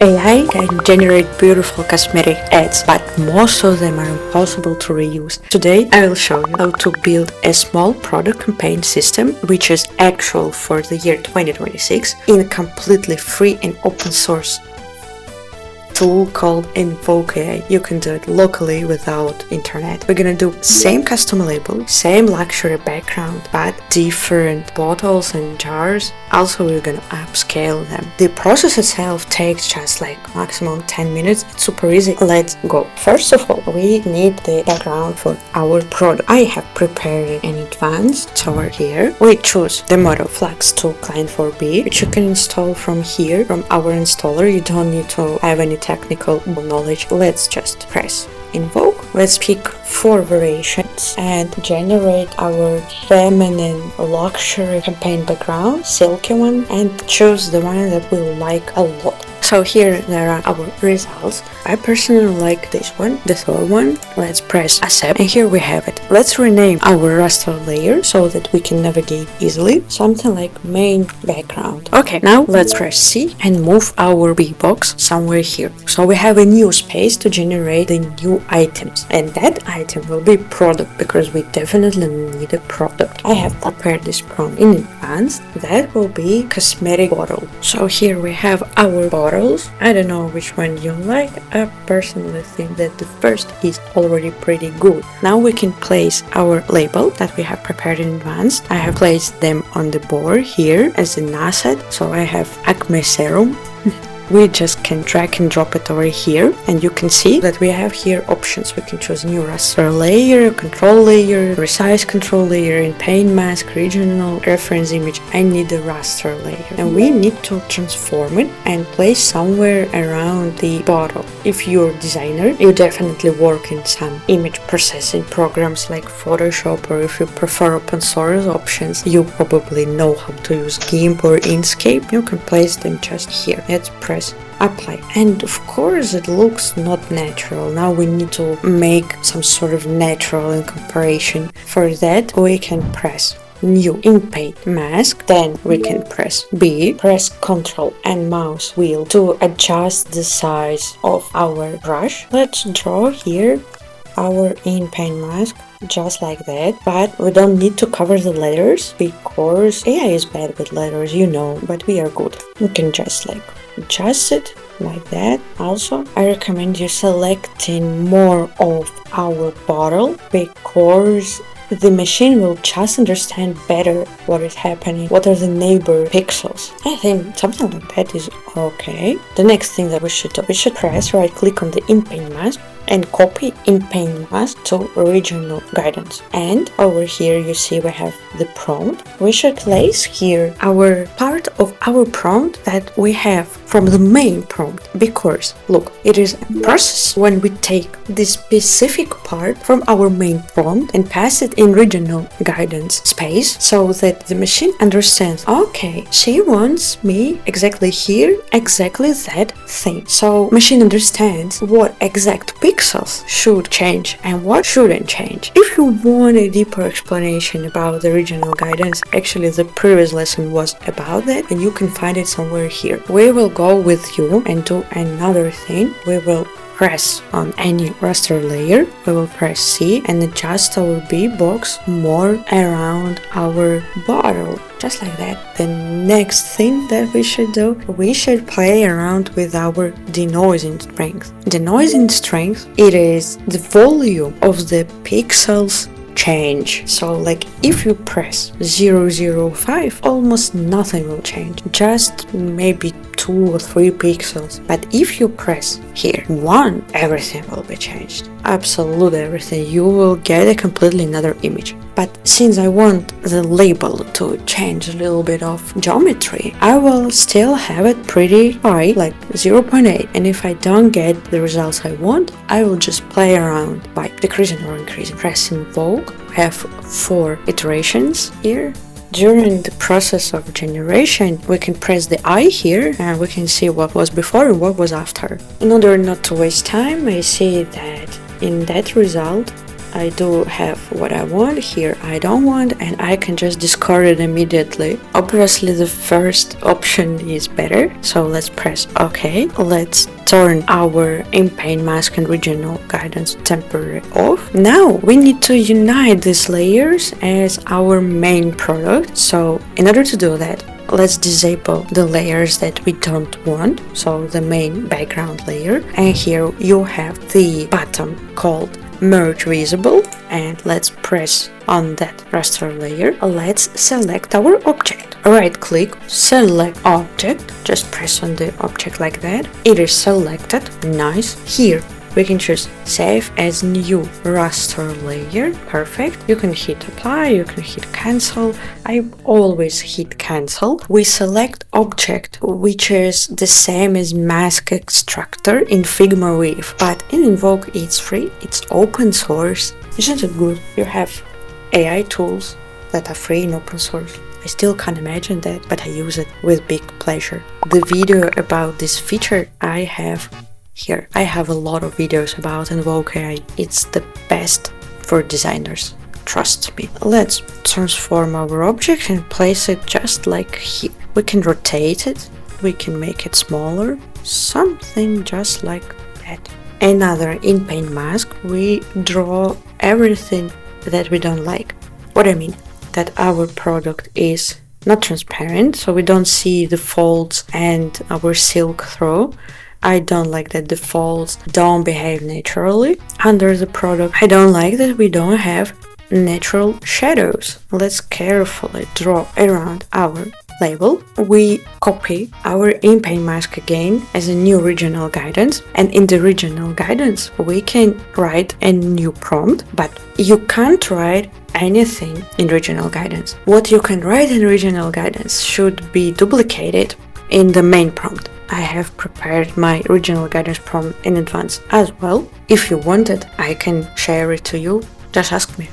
AI can generate beautiful cosmetic ads, but most of them are impossible to reuse. Today, I will show you how to build a small product campaign system, which is actual for the year 2026, in a completely free and open source tool called InvokeAI. You can do it locally without internet. We're gonna do same custom label, same luxury background, but different bottles and jars. Also, we're gonna upscale them. The process itself takes just like maximum 10 minutes. It's super easy. Let's go. First of all, we need the background for our product. I have prepared it in advance. So over here, we choose the model Flux to Client 4B, which you can install from here, from our installer. You don't need to have any technical knowledge. Let's just press invoke. Let's pick 4 variations and generate our feminine luxury campaign background, silky one, and choose the one that we like a lot. So here there are our results. I personally like this one, the third one. Let's press accept, and here we have it. Let's rename our raster layer so that we can navigate easily. Something like main background. Okay, now let's press C and move our B box somewhere here. So we have a new space to generate the new items, and that item will be product because we definitely need a product. I have prepared this prompt in advance. That will be cosmetic bottle. So here we have our bottle. I don't know which one you like. I personally think that the first is already pretty good. Now we can place our label that we have prepared in advance. I have placed them on the board here as an asset. So I have Acne Serum. We just can drag and drop it over here, and you can see that we have here options. We can choose new raster layer, control layer, resize control layer, Inpaint Mask, regional reference image. I need the raster layer, and we need to transform it and place somewhere around the bottle. If you're a designer, you definitely work in some image processing programs like Photoshop, or if you prefer open source options, you probably know how to use GIMP or Inkscape. You can place them just here. Let's press apply, and of course it looks not natural. Now we need to make some sort of natural in comparison. For that we can press new Inpaint Mask, then we can press B, press Ctrl and mouse wheel to adjust the size of our brush. Let's draw here our Inpaint Mask just like that, but we don't need to cover the letters because AI is bad with letters, you know, but we are good. We can just like adjust it like that. Also, I recommend you selecting more of our bottle because the machine will just understand better what is happening, what are the neighbor pixels. I think something like that is okay. The next thing that we should do, we should press right click on the Inpaint Mask and copy Inpaint Mask to original guidance. And over here you see we have the prompt. We should place here our part of our prompt that we have from the main prompt, because look, it is a process when we take this specific part from our main prompt and pass it in regional guidance space so that the machine understands, okay, she wants me exactly here, exactly that thing. So machine understands what exact pixels should change and what shouldn't change. If you want a deeper explanation about the regional guidance, actually the previous lesson was about that, and you can find it somewhere here. We will go with you and do another thing. We will press on any raster layer, we will press C and adjust our B box more around our bottle, just like that. The next thing that we should do, we should play around with our denoising strength. Denoising strength, it is the volume of the pixels change. So like if you press 005, almost nothing will change, just maybe 2 or 3 pixels. But if you press here 1, everything will be changed, absolutely everything. You will get a completely another image. But since I want the label to change a little bit of geometry, I will still have it pretty high, like 0.8, and if I don't get the results I want, I will just play around by decreasing or increasing. Press invoke. We have 4 iterations here. During the process of generation, we can press the I here and we can see what was before and what was after. In order not to waste time, I see that in that result I do have what I want, here I don't want, and I can just discard it immediately. Obviously the first option is better, so let's press OK. Let's turn our Inpaint Mask and regional guidance temporarily off. Now we need to unite these layers as our main product. So in order to do that, let's disable the layers that we don't want, so the main background layer, and here you have the button called Merge Visible, and let's press on that raster layer. Let's select our object. Right click, select object, just press on the object like that. It is selected, nice. Here we can choose save as new raster layer, perfect. You can hit apply, you can hit cancel. I always hit cancel. We select object, which is the same as mask extractor in Figma Weave, but in Invoke it's free, it's open source. Isn't it good? You have AI tools that are free and open source. I still can't imagine that, but I use it with big pleasure. The video about this feature I have here. I have a lot of videos about InvokeAI. It's the best for designers, trust me. Let's transform our object and place it just like here. We can rotate it, we can make it smaller, something just like that. Another Inpaint Mask, we draw everything that we don't like. What I mean, that our product is not transparent, so we don't see the folds and our silk through. I don't like that the folds don't behave naturally under the product. I don't like that we don't have natural shadows. Let's carefully draw around our label. We copy our Inpaint Mask again as a new regional guidance, and in the regional guidance we can write a new prompt, but you can't write anything in regional guidance. What you can write in regional guidance should be duplicated in the main prompt. I have prepared my original guidance prompt in advance as well. If you want it, I can share it to you. Just ask me.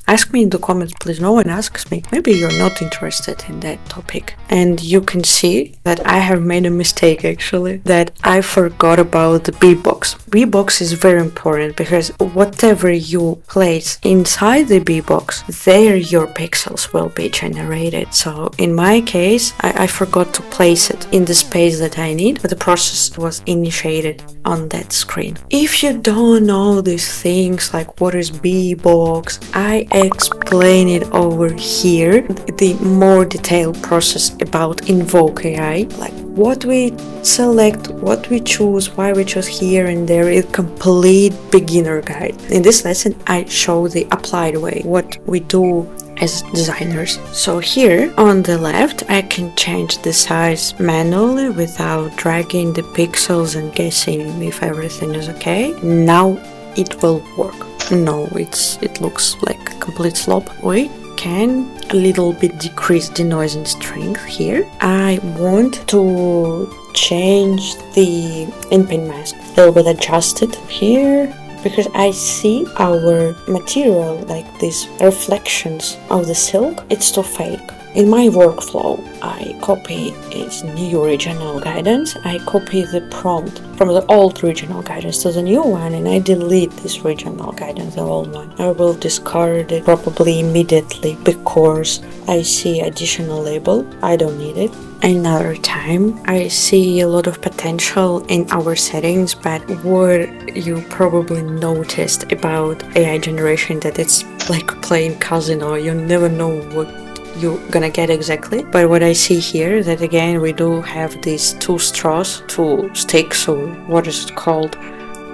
Ask me in the comments, please. No one asks me. Maybe you're not interested in that topic. And you can see that I have made a mistake actually, that I forgot about the B-box. B-box is very important because whatever you place inside the B-box, there your pixels will be generated. So in my case, I forgot to place it in the space that I need, but the process was initiated on that screen. If you don't know these things like what is B-box, I explain it over here, the more detailed process about InvokeAI, like what we select, what we choose, why we choose here and there, is complete beginner guide. In this lesson I show the applied way, what we do as designers. So here on the left I can change the size manually without dragging the pixels and guessing if everything is okay. Now it will work. No, it looks like a complete slop. We can a little bit decrease the noise and strength here. I want to change the Inpaint Mask, a little bit adjusted here, because I see our material, like these reflections of the silk, it's too fake. In my workflow, I copy its new regional guidance, I copy the prompt from the old regional guidance to the new one, and I delete this regional guidance, the old one. I will discard it probably immediately because I see additional label, I don't need it. Another time, I see a lot of potential in our settings, but what you probably noticed about AI generation, that it's like playing casino, you never know what you're gonna get exactly. But what I see here, that again we do have these two straws, two sticks, or what is it called?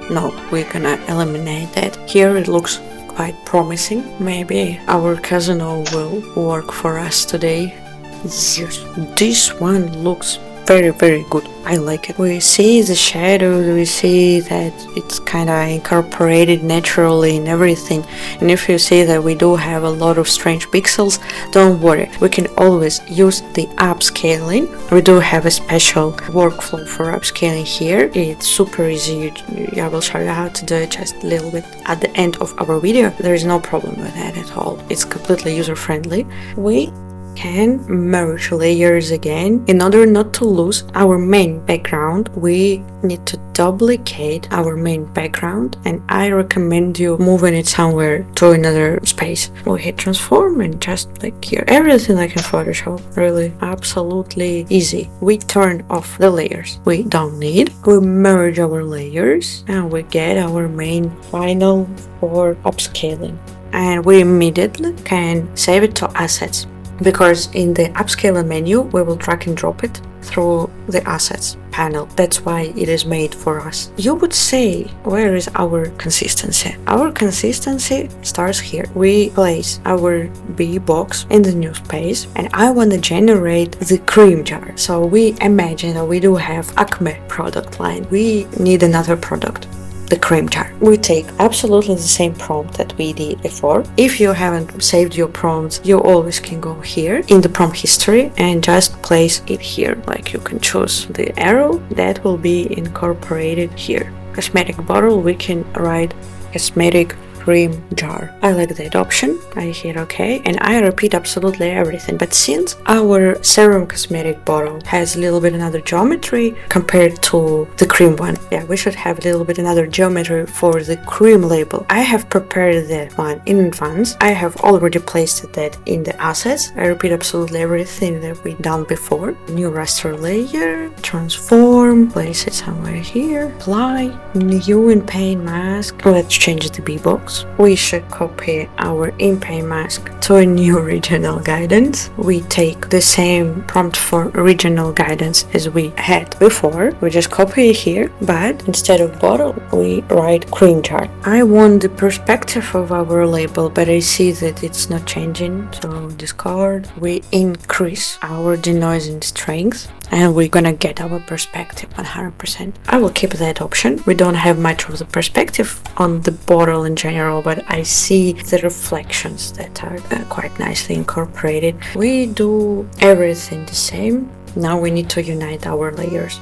No, we're gonna eliminate that. Here it looks quite promising. Maybe our casino will work for us today. Yes, this one looks very good. I like it. We see the shadows, we see that it's kind of incorporated naturally in everything. And if you see that we do have a lot of strange pixels, don't worry, we can always use the upscaling. We do have a special workflow for upscaling here. It's super easy. I will show you how to do it just a little bit at the end of our video. There is no problem with that at all. It's completely user friendly. We can merge layers again. In order not to lose our main background, we need to duplicate our main background, and I recommend you moving it somewhere to another space. We hit transform and just like here, everything like in Photoshop, really absolutely easy. We turn off the layers we don't need, we merge our layers, and we get our main final for upscaling, and we immediately can save it to assets, because in the upscaling menu we will drag and drop it through the assets panel. That's why it is made for us. You would say, where is our consistency? Our consistency starts here. We place our B box in the new space, and I want to generate the cream jar. So we imagine that we do have Acme product line. We need another product, the cream jar. We take absolutely the same prompt that we did before. If you haven't saved your prompts, you always can go here in the prompt history and just place it here. Like you can choose the arrow that will be incorporated here. Cosmetic bottle, we can write cosmetic cream jar. I like that option. I hit OK, and I repeat absolutely everything. But since our serum cosmetic bottle has a little bit another geometry compared to the cream one, yeah, we should have a little bit another geometry for the cream label. I have prepared that one in advance. I have already placed that in the assets. I repeat absolutely everything that we done before. New raster layer, transform, place it somewhere here, apply, new Inpaint Mask. Let's change the B box. We should copy our Inpaint Mask to a new regional guidance. We take the same prompt for original guidance as we had before. We just copy it here, but instead of bottle, we write cream jar. I want the perspective of our label, but I see that it's not changing, so discard. We increase our denoising strength, and we're gonna get our perspective 100%. I will keep that option. We don't have much of the perspective on the bottle in general, but I see the reflections that are quite nicely incorporated. We do everything the same. Now we need to unite our layers.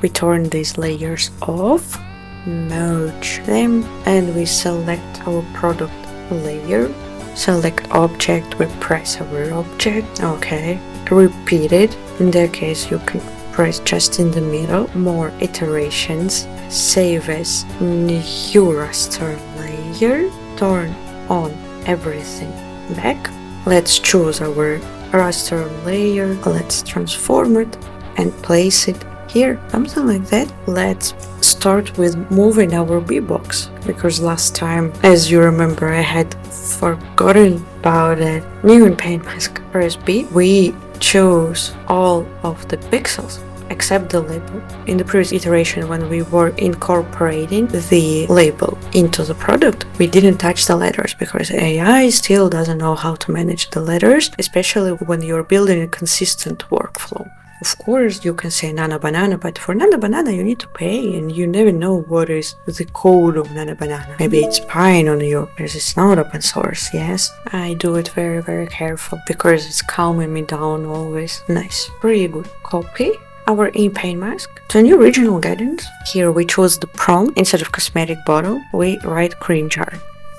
We turn these layers off, merge them, and we select our product layer. Select object, we press our object, okay. Repeat it. In that case, you can press just in the middle. More iterations. Save as new raster layer. Turn on everything back. Let's choose our raster layer. Let's transform it and place it here, something like that. Let's start with moving our B box, because last time, as you remember, I had forgotten about it. New Inpaint Mask, press B. We choose all of the pixels except the label. In the previous iteration, when we were incorporating the label into the product, we didn't touch the letters because AI still doesn't know how to manage the letters, especially when you're building a consistent workflow. Of course, you can say Nana Banana, but for Nana Banana you need to pay, and you never know what is the code of Nana Banana. Maybe it's spying on you because it's not open source, yes? I do it very, very careful because it's calming me down always. Nice. Pretty good. Copy our Inpaint Mask to a new regional guidance. Here we choose the prompt. Instead of cosmetic bottle, we write cream jar.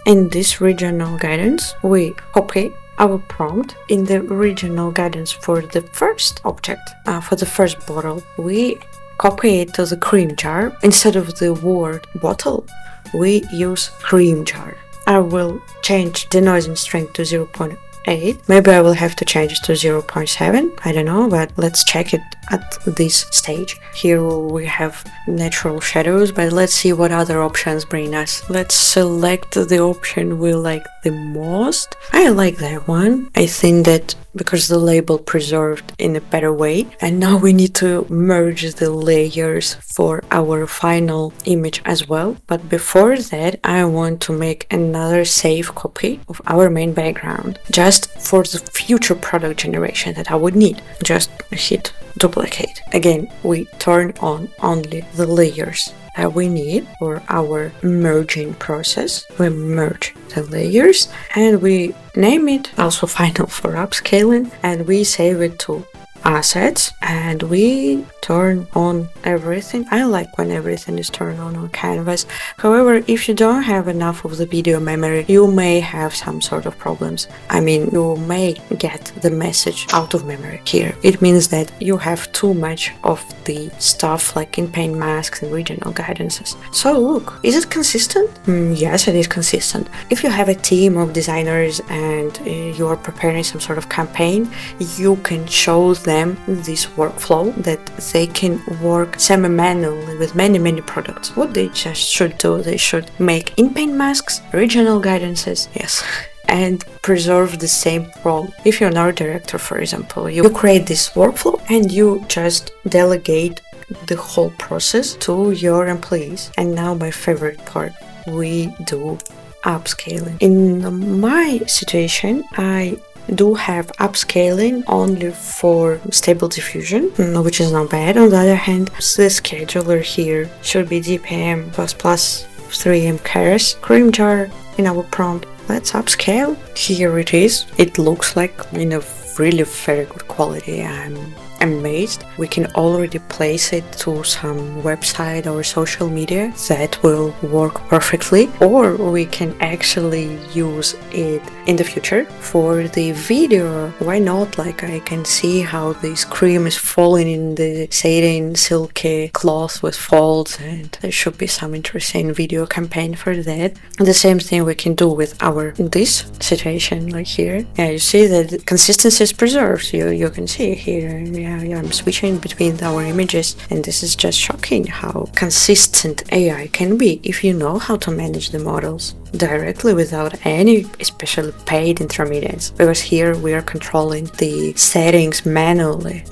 In this regional guidance, we copy our prompt in the regional guidance for the first object. For the first bottle, we copy it to the cream jar. Instead of the word bottle, we use cream jar. I will change the denoising strength to 0.8. Maybe I will have to change it to 0.7. I don't know, but let's check it at this stage. Here we have natural shadows, but let's see what other options bring us. Let's select the option we like the most. I like that one. I think that because the label preserved in a better way. And now we need to merge the layers for our final image as well. But before that, I want to make another safe copy of our main background, just for the future product generation that I would need. Just hit duplicate. Again, we turn on only the layers that we need for our merging process. We merge the layers and we name it also final for upscaling, and we save it to assets and we turn on everything. I like when everything is turned on canvas. However, if you don't have enough of the video memory, you may have some sort of problems. I mean, you may get the message out of memory here. It means that you have too much of the stuff like Inpaint Masks and regional guidances. So look, is it consistent? Yes, it is consistent. If you have a team of designers and you are preparing some sort of campaign, you can show them this workflow that they can work semi-manually with many products. What they just should do, they should make Inpaint Masks, regional guidances, yes, and preserve the same role. If you're an art director, for example, you create this workflow and you just delegate the whole process to your employees. And now my favorite part, we do upscaling. In my situation, I do have upscaling only for stable diffusion, which is not bad. On the other hand, the scheduler here should be DPM++ 3M Keras cream jar in our prompt. Let's upscale. Here it is. It looks like in a really very good quality. I'm amazed. We can already place it to some website or social media that will work perfectly, or we can actually use it in the future for the video. Why not? Like, I can see how this cream is falling in the satin silky cloth with folds, and there should be some interesting video campaign for that. And the same thing we can do with this situation like here. Yeah, you see that consistency is preserved. You can see here. Yeah, I'm switching between our images, and this is just shocking how consistent AI can be if you know how to manage the models directly without any especially paid intermediates, because here we are controlling the settings manually.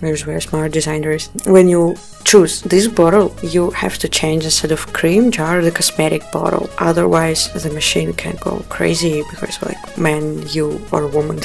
There's very smart designers. When you choose this bottle, you have to change, instead of cream jar, the cosmetic bottle, otherwise the machine can go crazy, because like, man, you or woman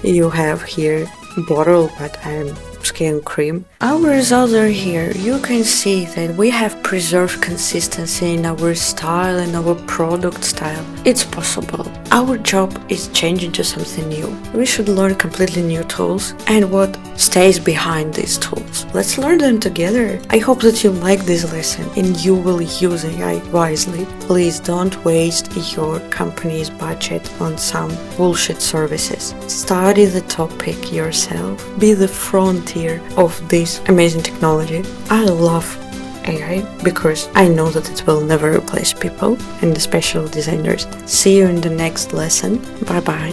you have here bottle, but I'm skin cream. Our results are here. You can see that we have preserved consistency in our style and our product style. It's possible. Our job is changing to something new. We should learn completely new tools and what stays behind these tools. Let's learn them together. I hope that you like this lesson and you will use AI wisely. Please don't waste your company's budget on some bullshit services. Study the topic yourself. Be the frontier of this amazing technology. I love AI because I know that it will never replace people and the special designers. See you in the next lesson. Bye bye.